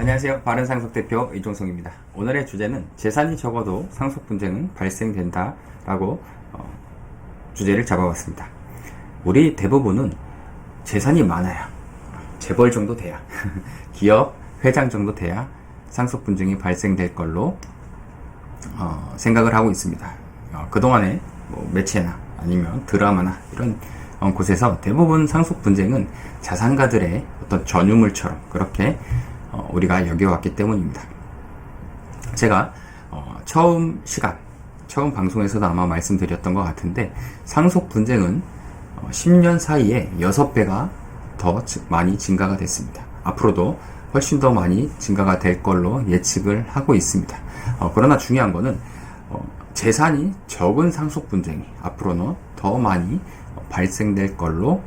안녕하세요. 바른상속 대표 이종성입니다. 오늘의 주제는 재산이 적어도 상속 분쟁은 발생된다 라고 주제를 잡아봤습니다. 우리 대부분은 재산이 많아야, 재벌 정도 돼야 기업 회장 정도 돼야 상속 분쟁이 발생될 걸로 생각을 하고 있습니다. 그동안에 매체나 아니면 드라마나 이런 곳에서 대부분 상속 분쟁은 자산가들의 어떤 전유물처럼 그렇게 우리가 여겨왔기 때문입니다. 제가 처음 방송에서도 아마 말씀드렸던 것 같은데, 상속 분쟁은 10년 사이에 6배가 더 많이 증가가 됐습니다. 앞으로도 훨씬 더 많이 증가가 될 걸로 예측을 하고 있습니다. 그러나 중요한 거는 재산이 적은 상속 분쟁이 앞으로는 더 많이 발생될 걸로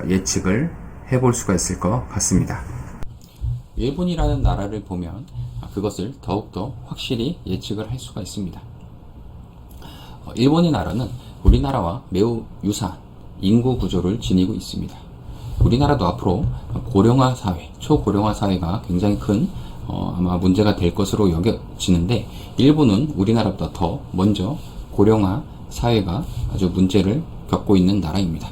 예측을 해볼 수가 있을 것 같습니다. 일본이라는 나라를 보면 그것을 더욱더 확실히 예측을 할 수가 있습니다. 일본의 나라는 우리나라와 매우 유사한 인구 구조를 지니고 있습니다. 우리나라도 앞으로 고령화 사회, 초고령화 사회가 굉장히 큰 아마 문제가 될 것으로 여겨지는데, 일본은 우리나라보다 더 먼저 고령화 사회가 아주 문제를 겪고 있는 나라입니다.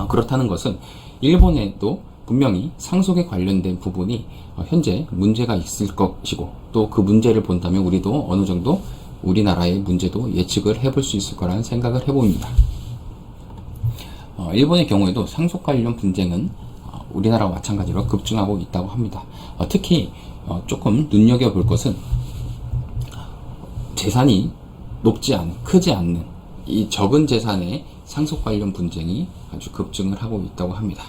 그렇다는 것은 일본에도 분명히 상속에 관련된 부분이 현재 문제가 있을 것이고, 또 그 문제를 본다면 우리도 어느 정도 우리나라의 문제도 예측을 해볼 수 있을 거라는 생각을 해봅니다. 일본의 경우에도 상속 관련 분쟁은 우리나라와 마찬가지로 급증하고 있다고 합니다. 특히 조금 눈여겨볼 것은 재산이 크지 않는 이 적은 재산의 상속 관련 분쟁이 아주 급증을 하고 있다고 합니다.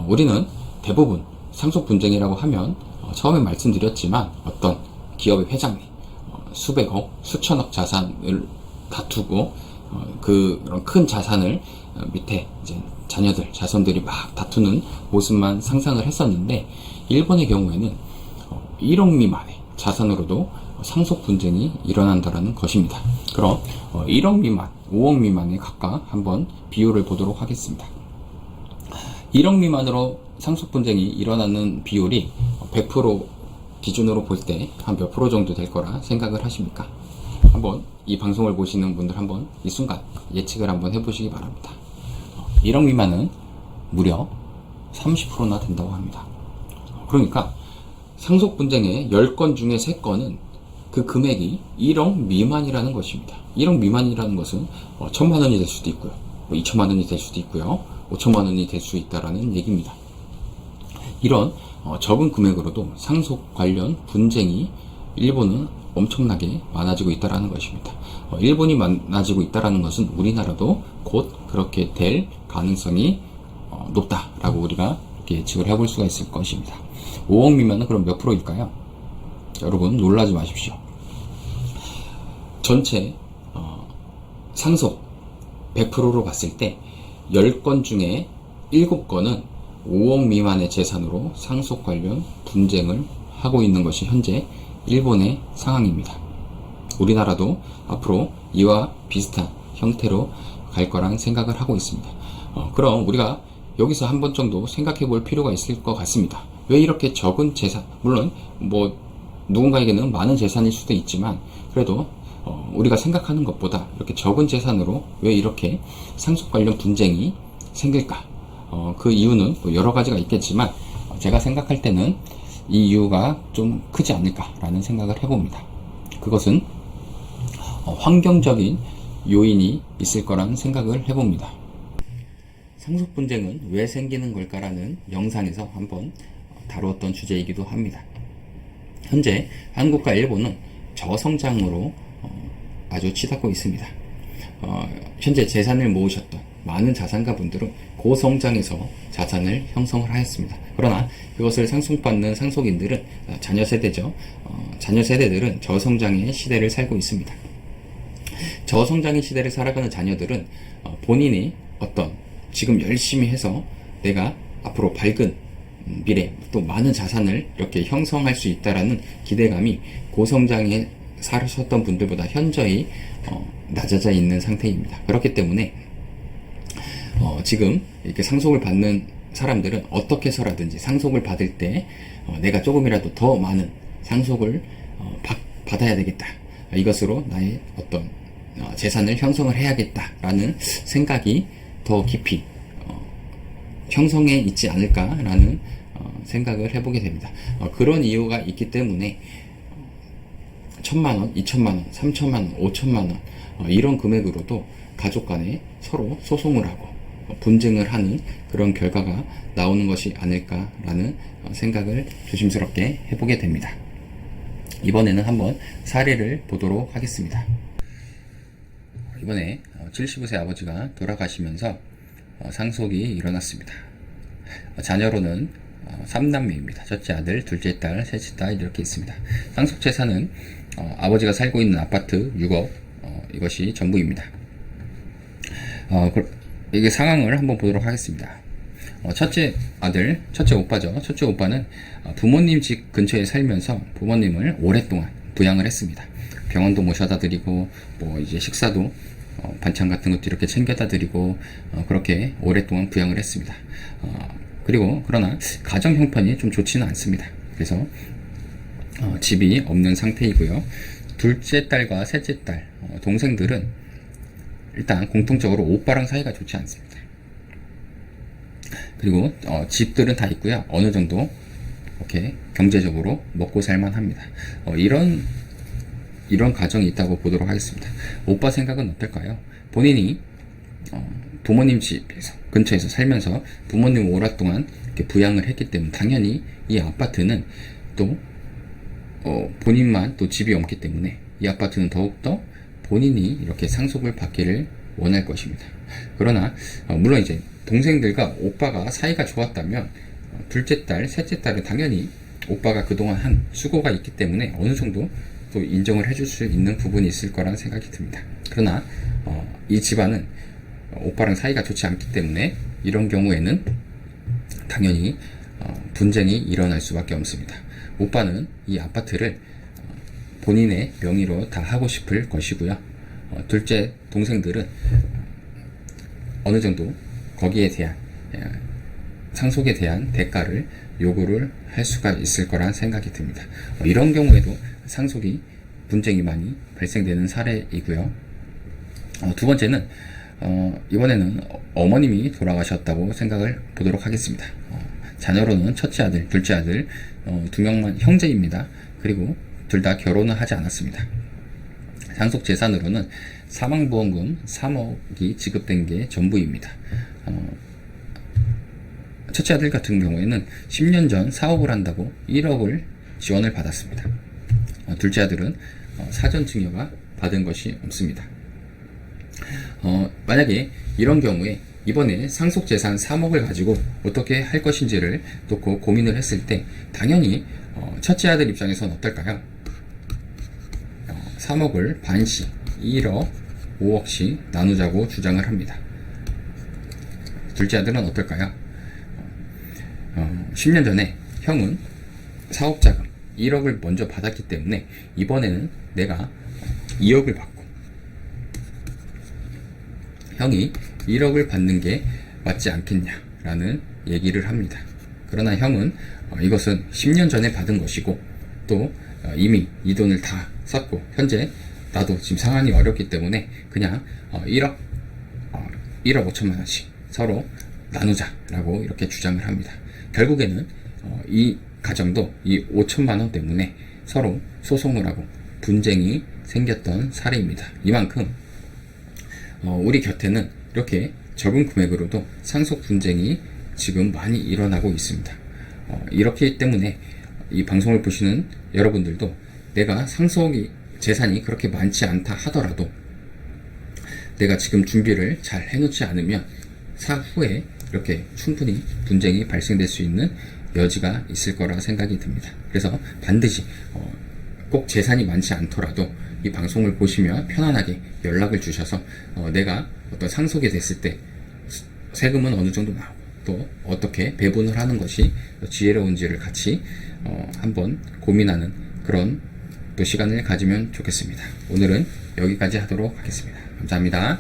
우리는 대부분 상속 분쟁이라고 하면 처음에 말씀드렸지만 어떤 기업의 회장이 수백억, 수천억 자산을 다투고 그런 큰 자산을 밑에 이제 자손들이 막 다투는 모습만 상상을 했었는데, 일본의 경우에는 1억 미만의 자산으로도 상속 분쟁이 일어난다라는 것입니다. 그럼 1억 미만, 5억 미만에 각각 한번 비율을 보도록 하겠습니다. 1억 미만으로 상속 분쟁이 일어나는 비율이 100% 기준으로 볼 때 한 몇 프로 정도 될 거라 생각을 하십니까? 한번 이 방송을 보시는 분들 한번 이 순간 예측을 한번 해보시기 바랍니다. 1억 미만은 무려 30%나 된다고 합니다. 그러니까 상속 분쟁의 10건 중에 3건은 그 금액이 1억 미만이라는 것입니다. 1억 미만이라는 것은 1,000만 원이 될 수도 있고요, 2천만 원이 될 수도 있고요, 5천만 원이 될 수 있다라는 얘기입니다. 이런 적은 금액으로도 상속 관련 분쟁이 일본은 엄청나게 많아지고 있다라는 것입니다. 일본이 많아지고 있다라는 것은 우리나라도 곧 그렇게 될 가능성이 높다라고 우리가 이렇게 예측을 해볼 수가 있을 것입니다. 5억 미만은 그럼 몇 프로일까요? 여러분 놀라지 마십시오. 전체 상속 100%로 봤을 때 10건 중에 7건은 5억 미만의 재산으로 상속 관련 분쟁을 하고 있는 것이 현재 일본의 상황입니다. 우리나라도 앞으로 이와 비슷한 형태로 갈 거란 생각을 하고 있습니다. 그럼 우리가 여기서 한 번 정도 생각해 볼 필요가 있을 것 같습니다. 왜 이렇게 적은 재산, 물론 누군가에게는 많은 재산일 수도 있지만 그래도 우리가 생각하는 것보다 이렇게 적은 재산으로 왜 이렇게 상속 관련 분쟁이 생길까? 그 이유는 여러 가지가 있겠지만 제가 생각할 때는 이 이유가 좀 크지 않을까라는 생각을 해봅니다. 그것은 환경적인 요인이 있을 거라는 생각을 해봅니다. 상속 분쟁은 왜 생기는 걸까라는 영상에서 한번 다루었던 주제이기도 합니다. 현재 한국과 일본은 저성장으로 아주 치닫고 있습니다. 현재 재산을 모으셨던 많은 자산가분들은 고성장에서 자산을 형성을 하였습니다. 그러나 그것을 상속받는 상속인들은 자녀 세대죠. 자녀 세대들은 저성장의 시대를 살고 있습니다. 저성장의 시대를 살아가는 자녀들은 본인이 지금 열심히 해서 내가 앞으로 밝은 미래 또 많은 자산을 이렇게 형성할 수 있다라는 기대감이 고성장에 살으셨던 분들보다 현저히 낮아져 있는 상태입니다. 그렇기 때문에 지금 이렇게 상속을 받는 사람들은 어떻게 해서라든지 상속을 받을 때 내가 조금이라도 더 많은 상속을 받아야 되겠다. 이것으로 나의 어떤 재산을 형성을 해야겠다라는 생각이 더 깊이 형성해 있지 않을까라는 생각을 해보게 됩니다. 그런 이유가 있기 때문에 1,000만원, 2,000만원, 3,000만원, 5,000만원 이런 금액으로도 가족 간에 서로 소송을 하고 분쟁을 하는 그런 결과가 나오는 것이 아닐까라는 생각을 조심스럽게 해보게 됩니다. 이번에는 한번 사례를 보도록 하겠습니다. 이번에 75세 아버지가 돌아가시면서 상속이 일어났습니다. 자녀로는 3남매입니다. 첫째 아들, 둘째 딸, 셋째 딸 이렇게 있습니다. 상속 재산은 아버지가 살고 있는 아파트 6억 이것이 전부입니다. 이게 상황을 한번 보도록 하겠습니다. 첫째 아들, 첫째 오빠죠. 첫째 오빠는 부모님 집 근처에 살면서 부모님을 오랫동안 부양을 했습니다. 병원도 모셔다 드리고 뭐 이제 식사도 반찬 같은 것도 이렇게 챙겨다 드리고 그렇게 오랫동안 부양을 했습니다. 그러나 가정 형편이 좀 좋지는 않습니다. 그래서 집이 없는 상태이고요. 둘째 딸과 셋째 딸 동생들은 일단 공통적으로 오빠랑 사이가 좋지 않습니다. 그리고 집들은 다 있고요. 어느 정도 이렇게 경제적으로 먹고 살만 합니다. 이런 가정이 있다고 보도록 하겠습니다. 오빠 생각은 어떨까요? 본인이 부모님 집에서 근처에서 살면서 부모님 오랫동안 이렇게 부양을 했기 때문에 당연히 이 아파트는 또 본인만 또 집이 없기 때문에 이 아파트는 더욱더 본인이 이렇게 상속을 받기를 원할 것입니다. 그러나 물론 이제 동생들과 오빠가 사이가 좋았다면 둘째 딸, 셋째 딸은 당연히 오빠가 그동안 한 수고가 있기 때문에 어느 정도 또 인정을 해줄 수 있는 부분이 있을 거라는 생각이 듭니다. 그러나 이 집안은 오빠랑 사이가 좋지 않기 때문에 이런 경우에는 당연히 분쟁이 일어날 수밖에 없습니다. 오빠는 이 아파트를 본인의 명의로 다 하고 싶을 것이고요. 둘째 동생들은 어느 정도 거기에 대한 상속에 대한 대가를 요구를 할 수가 있을 거란 생각이 듭니다. 이런 경우에도 상속이 분쟁이 많이 발생되는 사례이고요. 두 번째는 이번에는 어머님이 돌아가셨다고 생각을 보도록 하겠습니다. 자녀로는 첫째 아들, 둘째 아들 두 명만 형제입니다. 그리고 둘 다 결혼을 하지 않았습니다. 상속 재산으로는 사망보험금 3억이 지급된 게 전부입니다. 첫째 아들 같은 경우에는 10년 전 사업을 한다고 1억을 지원을 받았습니다. 둘째 아들은 사전 증여가 받은 것이 없습니다. 만약에 이런 경우에 이번에 상속재산 3억을 가지고 어떻게 할 것인지를 놓고 고민을 했을 때 당연히 첫째 아들 입장에서는 어떨까요? 3억을 반씩 1억, 5억씩 나누자고 주장을 합니다. 둘째 아들은 어떨까요? 10년 전에 형은 사업자금 1억을 먼저 받았기 때문에 이번에는 내가 2억을 받고 형이 1억을 받는 게 맞지 않겠냐라는 얘기를 합니다. 그러나 형은 이것은 10년 전에 받은 것이고 또 이미 이 돈을 다 썼고 현재 나도 지금 상황이 어렵기 때문에 그냥 1억 5천만 원씩 서로 나누자라고 이렇게 주장을 합니다. 결국에는 이 가정도 이 5천만 원 때문에 서로 소송을 하고 분쟁이 생겼던 사례입니다. 이만큼 우리 곁에는 이렇게 적은 금액으로도 상속 분쟁이 지금 많이 일어나고 있습니다. 이렇기 때문에 이 방송을 보시는 여러분들도 내가 상속이 재산이 그렇게 많지 않다 하더라도 내가 지금 준비를 잘 해놓지 않으면 사후에 이렇게 충분히 분쟁이 발생될 수 있는 여지가 있을 거라 생각이 듭니다. 그래서 반드시 꼭 재산이 많지 않더라도 이 방송을 보시면 편안하게 연락을 주셔서 내가 어떤 상속이 됐을 때 세금은 어느 정도 나오고 또 어떻게 배분을 하는 것이 지혜로운지를 같이 한번 고민하는 그런 또 시간을 가지면 좋겠습니다. 오늘은 여기까지 하도록 하겠습니다. 감사합니다.